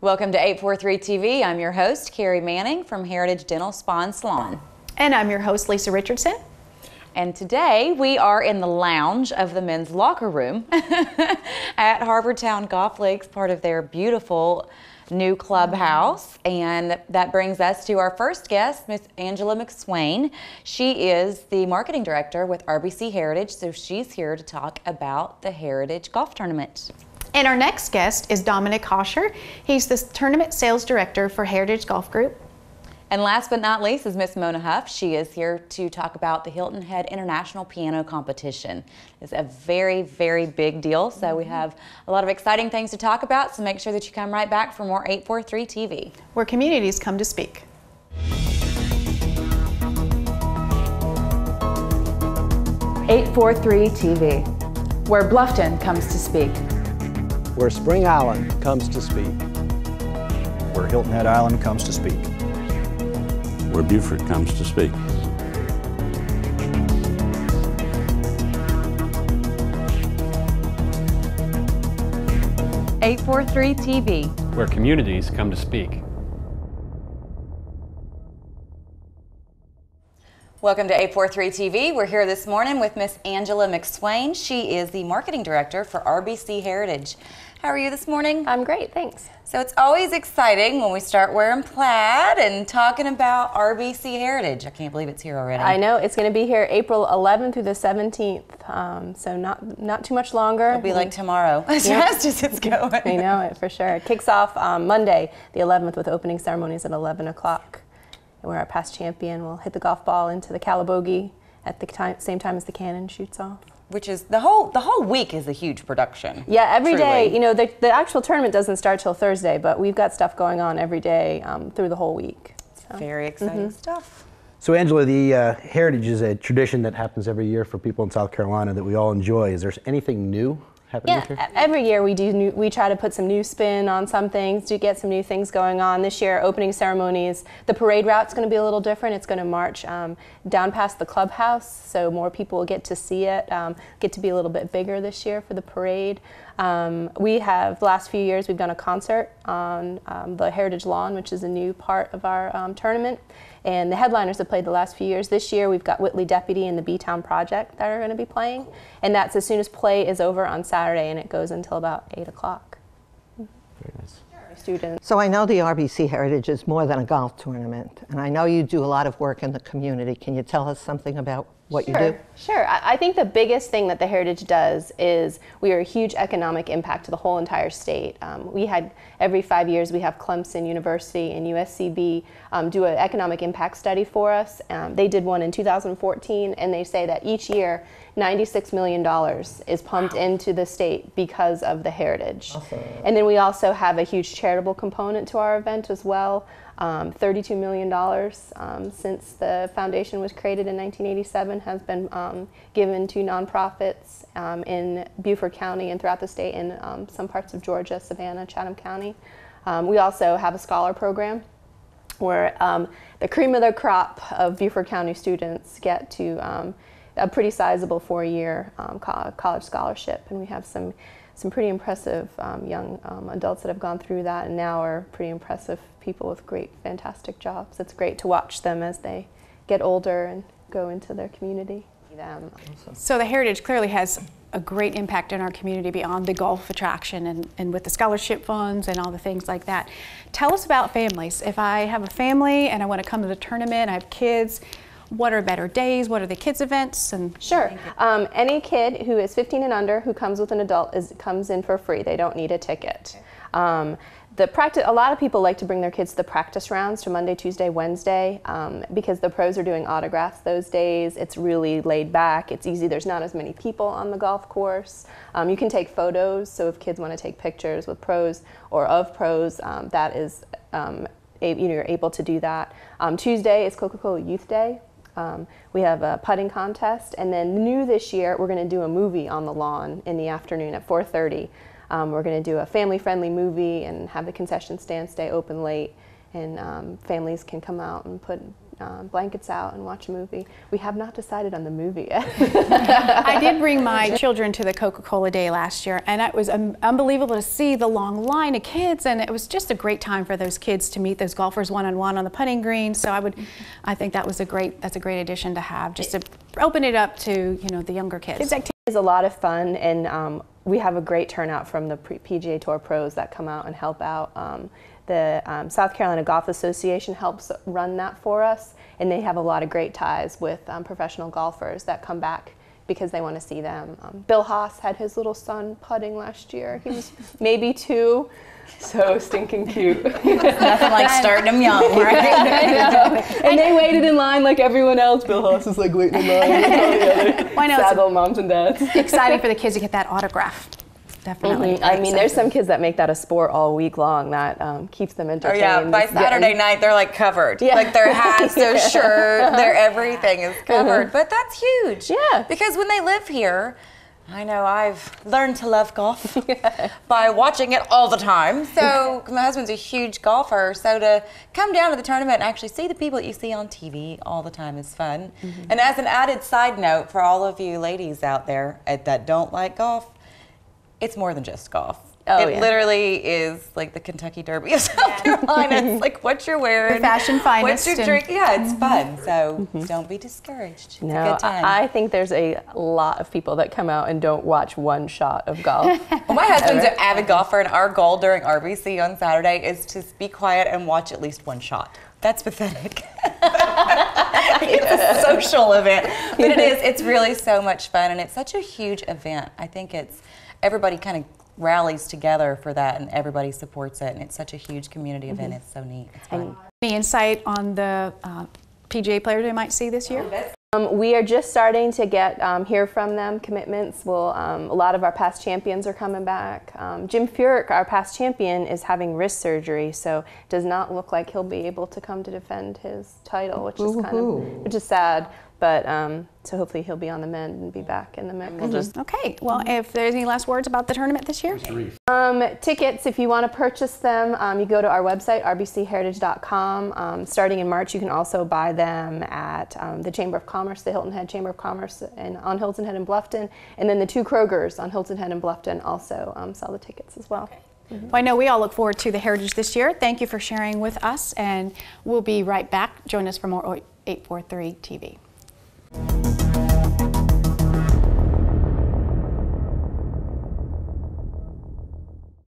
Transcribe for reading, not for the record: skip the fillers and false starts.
Welcome to 843 TV. I'm your host, Carrie Manning from Heritage Dental Spa and Salon. And I'm your host, Lisa Richardson. And today we are in the lounge of the men's locker room at Harbortown Golf Links, part of their beautiful new clubhouse. And that brings us to our first guest, Miss Angela McSwain. She is the marketing director with RBC Heritage, so she's here to talk about the Heritage Golf Tournament. And our next guest is Dominic Hosher. He's the tournament sales director for Heritage Golf Group. And last but not least is Miss Mona Huff. She is here to talk about the Hilton Head International Piano Competition. It's a very, very big deal, so we have a lot of exciting things to talk about, so make sure that you come right back for more 843 TV. Where communities come to speak. (843 TV), where Bluffton comes to speak. Where Spring Island comes to speak. Where Hilton Head Island comes to speak. Where Beaufort comes to speak. (843 TV), where communities come to speak. Welcome to 843 TV. We're here this morning with Miss Angela McSwain. She is the marketing director for RBC Heritage. How are you this morning? I'm great, thanks. So it's always exciting when we start wearing plaid and talking about RBC Heritage. I can't believe it's here already. I know, it's going to be here April 11th through the 17th, so not too much longer. It'll be like tomorrow, as fast as it's going. I know it for sure. It kicks off Monday, the 11th, with opening ceremonies at 11 o'clock. Where our past champion will hit the golf ball into the Calabogie at the same time as the cannon shoots off. Which is, the whole week is a huge production. Yeah, every truly. day. You know, the actual tournament doesn't start till Thursday, but we've got stuff going on every day through the whole week. So. Very exciting stuff. So Angela, the Heritage is a tradition that happens every year for people in South Carolina that we all enjoy. Is there anything new happening here? Every year we try to put some new spin on some things, to get some new things going on. This year, opening ceremonies, the parade route's going to be a little different. It's going to march down past the clubhouse, so more people will get to see it, get to be a little bit bigger this year for the parade. We have, the last few years, we've done a concert on the Heritage Lawn, which is a new part of our tournament. And the headliners have played the last few years. This year we've got Whitley Deputy and the B-Town Project that are going to be playing. And that's as soon as play is over on Saturday, and it goes until about 8 o'clock. Very nice. Students. So I know the RBC Heritage is more than a golf tournament, and I know you do a lot of work in the community. Can you tell us something about what you do? Sure. I think the biggest thing that the Heritage does is we are a huge economic impact to the whole entire state. We had, every 5 years, we have Clemson University and USCB do an economic impact study for us. They did one in 2014, and they say that each year, $96 million is pumped into the state because of the Heritage. Awesome. And then we also have a huge charitable component to our event as well. $32 million since the foundation was created in 1987 has been given to nonprofits in Beaufort County and throughout the state, in some parts of Georgia, Savannah, Chatham County. We also have a scholar program where the cream of the crop of Beaufort County students get to a pretty sizable 4-year college scholarship, and we have some pretty impressive young adults that have gone through that and now are pretty impressive people with great, fantastic jobs. It's great to watch them as they get older and go into their community. So the Heritage clearly has a great impact in our community beyond the golf attraction and with the scholarship funds and all the things like that. Tell us about families. If I have a family and I want to come to the tournament, I have kids, what are better days? What are the kids' events? And sure. Any kid who is 15 and under who comes with an adult comes in for free. They don't need a ticket. A lot of people like to bring their kids to the practice rounds to Monday, Tuesday, Wednesday because the pros are doing autographs those days. It's really laid back. It's easy. There's not as many people on the golf course. You can take photos, so if kids want to take pictures with pros or of pros, that is, you're able to do that. Tuesday is Coca-Cola Youth Day. We have a putting contest, and then new this year, we're going to do a movie on the lawn in the afternoon at 4:30. We're going to do a family-friendly movie and have the concession stand stay open late, and families can come out and put blankets out and watch a movie. We have not decided on the movie yet. I did bring my children to the Coca-Cola Day last year, and it was unbelievable to see the long line of kids, and it was just a great time for those kids to meet those golfers one-on-one on the putting green. So I think that's a great addition to have, just to open it up to, you know, the younger kids. Kids activity is a lot of fun, and we have a great turnout from the PGA Tour pros that come out and help out. The South Carolina Golf Association helps run that for us, and they have a lot of great ties with professional golfers that come back because they want to see them. Bill Haas had his little son putting last year. He was maybe 2, so stinking cute. Nothing like starting them young, right? I know. And they waited in line like everyone else. Bill Haas is like waiting in line with all the other sad little moms and dads. Exciting for the kids to get that autograph. Definitely. I mean, there's some kids that make that a sport all week long. That keeps them entertained. Oh yeah, by Saturday night they're like covered. Yeah. Like their hats, their shirt, their everything is covered. But that's huge. Yeah. Because when they live here, I know I've learned to love golf by watching it all the time. So my husband's a huge golfer, so to come down to the tournament and actually see the people that you see on TV all the time is fun. And as an added side note for all of you ladies out there that don't like golf, it's more than just golf. It literally is like the Kentucky Derby of South Carolina. It's like what you're wearing, the fashion finest, what you're drinking. Yeah, it's fun. So don't be discouraged. It's a good time. I think there's a lot of people that come out and don't watch one shot of golf. Well, my husband's an avid golfer, and our goal during RBC on Saturday is to be quiet and watch at least one shot. That's pathetic. It's a social event, but it is. It's really so much fun, and it's such a huge event. I think everybody kind of rallies together for that, and everybody supports it, and it's such a huge community event. It's so neat. It's fun. Any insight on the PGA players we might see this year? We are just starting to hear from them commitments. A lot of our past champions are coming back. Jim Furyk, our past champion, is having wrist surgery, so it does not look like he'll be able to come to defend his title, which is sad. But so hopefully he'll be on the mend and be back in the mix. Okay. Well, if there's any last words about the tournament this year? Tickets, if you want to purchase them, you go to our website, rbcheritage.com. Starting in March, you can also buy them at the Chamber of Commerce, the Hilton Head Chamber of Commerce on Hilton Head and Bluffton. And then the 2 Krogers on Hilton Head and Bluffton also sell the tickets as well. Well, I know we all look forward to the Heritage this year. Thank you for sharing with us, and we'll be right back. Join us for more 843 TV.